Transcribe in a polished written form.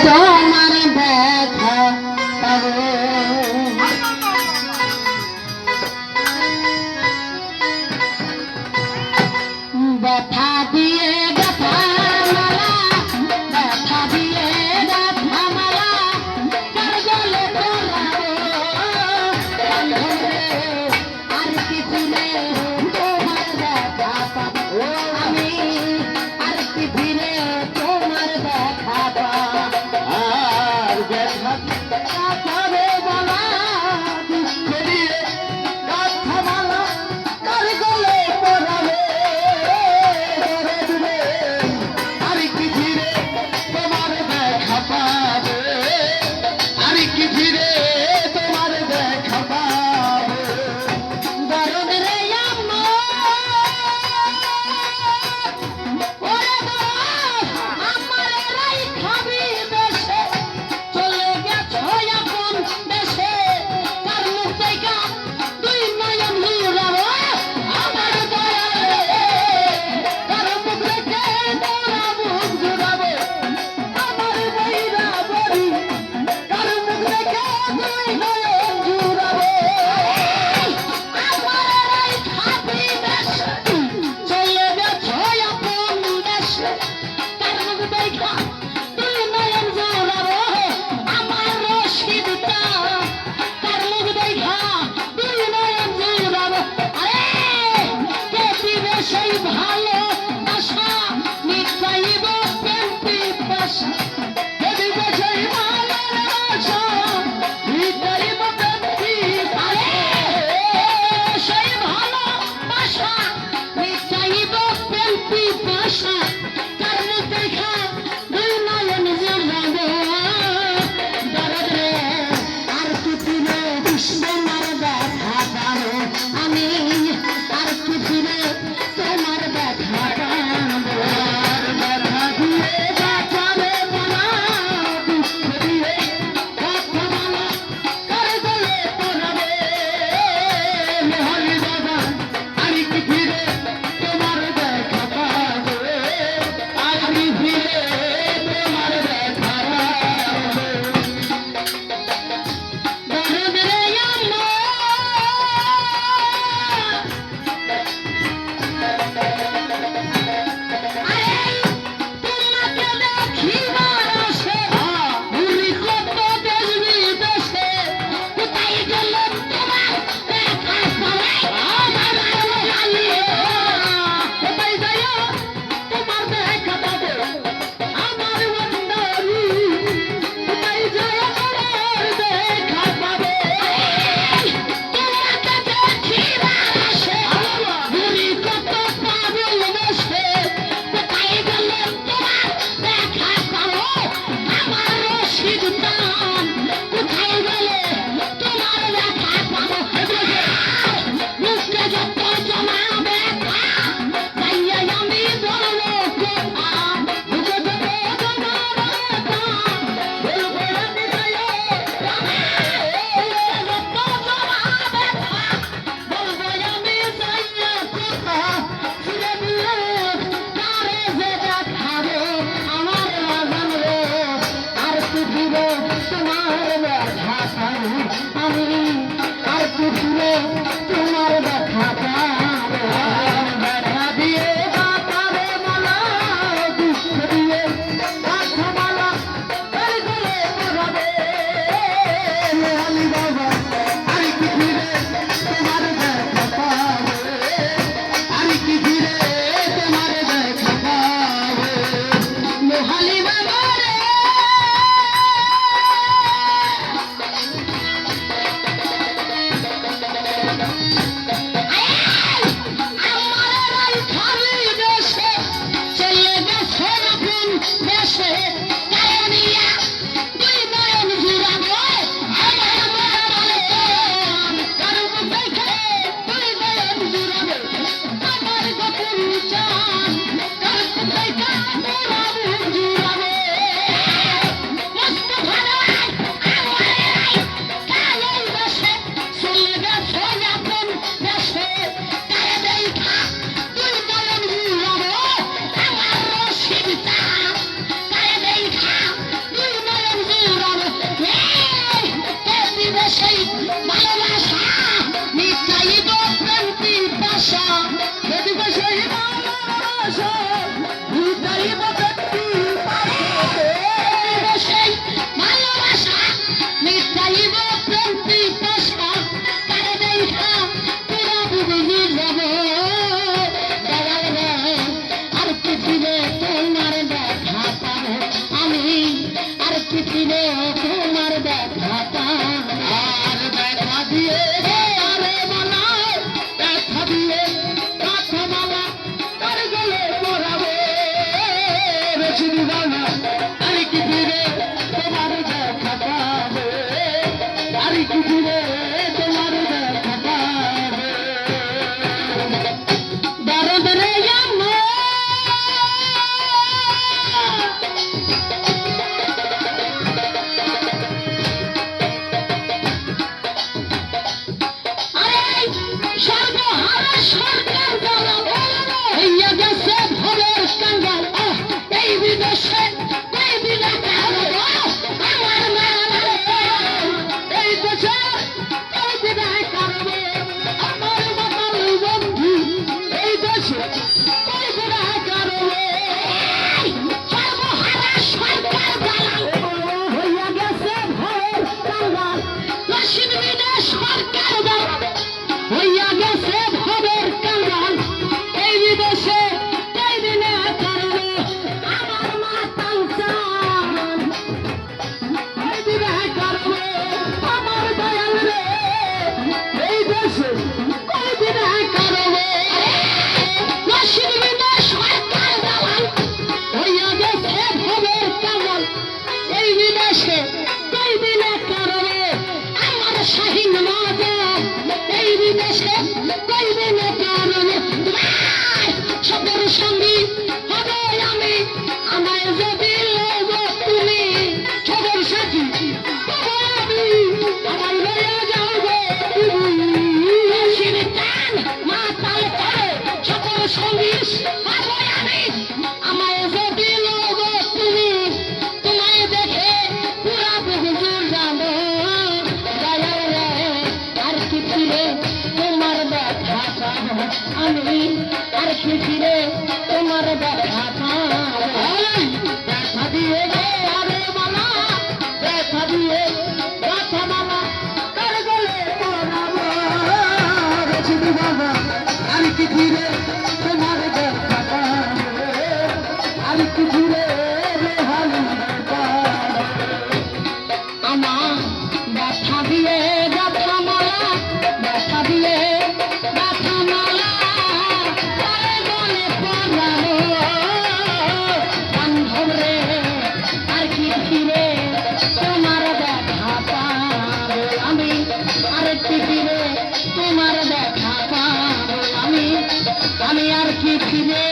তোমার দেখা পাবো ব্যথা দিয়ে ব্যথা মালা ব্যথা দিয়ে ব্যথা মালা তার গলে পরাবো আর কি ফিরে তোমার দেখা পাবো আমি আর কি ফিরে তোমার দেখা পাবো আর ব্যথা পাবে বলা দুঃখ দিয়ে ব্যথা মালা তার গলে পরাবে কি ফিরে তোমার দেখা পাবো আর দেখা দিয়ে আরে মালা দেখা দিয়ে কথা মালা তার গলে পরাবো রচিনি বাবা আর কি ফিরে তোমার দেখা পাবো আর কি ফিরে তোমার দেখা পাবো দরদ রে আমার আরে সর্বহারা সরকার দ্বারা হইয়া গেছে ভবের কাঙ্গাল এই বিদেশে এই বিদেশে আমার এই দেশে এই বিদায় করবো আমার বাতাল বন্ধু এই দেশে এই বিদায় করবো সর্বহারা সরকার দ্বারা হইয়া গেছে ভয়ের কাঙ্গাল দক্ষিণ বিদেশ সরকার দ্বারা হইয়া গেছে ভবের কাঙ্গাল এই বিদেশে এই দিনে করবে আমার মাতাল চান এই বিদায় করবো আমার দয়াল রে এই দেশে এই বিদায় করবো দক্ষিণ বিদেশ সরকার দ্বারা হইয়া গেছে ভবের কাঙ্গাল এই বিদেশে এই দিনে করবে আমার শাহীন মজা এই বিদেশে এই দিনে করবে সদর সঙ্গী হবে আমি আমায় যদি লোভ তুমি সদর সাথী হবে আমি আমায় লইয়া যাও গো তুমি টান মাতাল করে সদর সঙ্গী হবে আমি আমায় যদি লোভ তুমি তোমায় দেখে পুরা বহুদূর যাবো দয়াল রে আর কি ফিরে তোমার দেখা পাবো আমি আর কি ফিরে তোমার দেখা পাবো দেখা দিয়ে গে আরে মালা দেখা দিয়ে কথা মালা তার গলে পরাবো রচিনি বাবা আর কি ফিরে তোমার দেখা পাবো আর কি ফিরে রেহানি পাবো আমার ব্যথা দিয়ে ব্যথা মালা ব্যথা দিয়ে ব্যথা মালা তারে গলে পরাবো বান্ধব রে আর কি ফিরে তোমার দেখা পাবো আমি আর কি ফিরে তোমার দেখা পাবো আমি আর কি ফিরে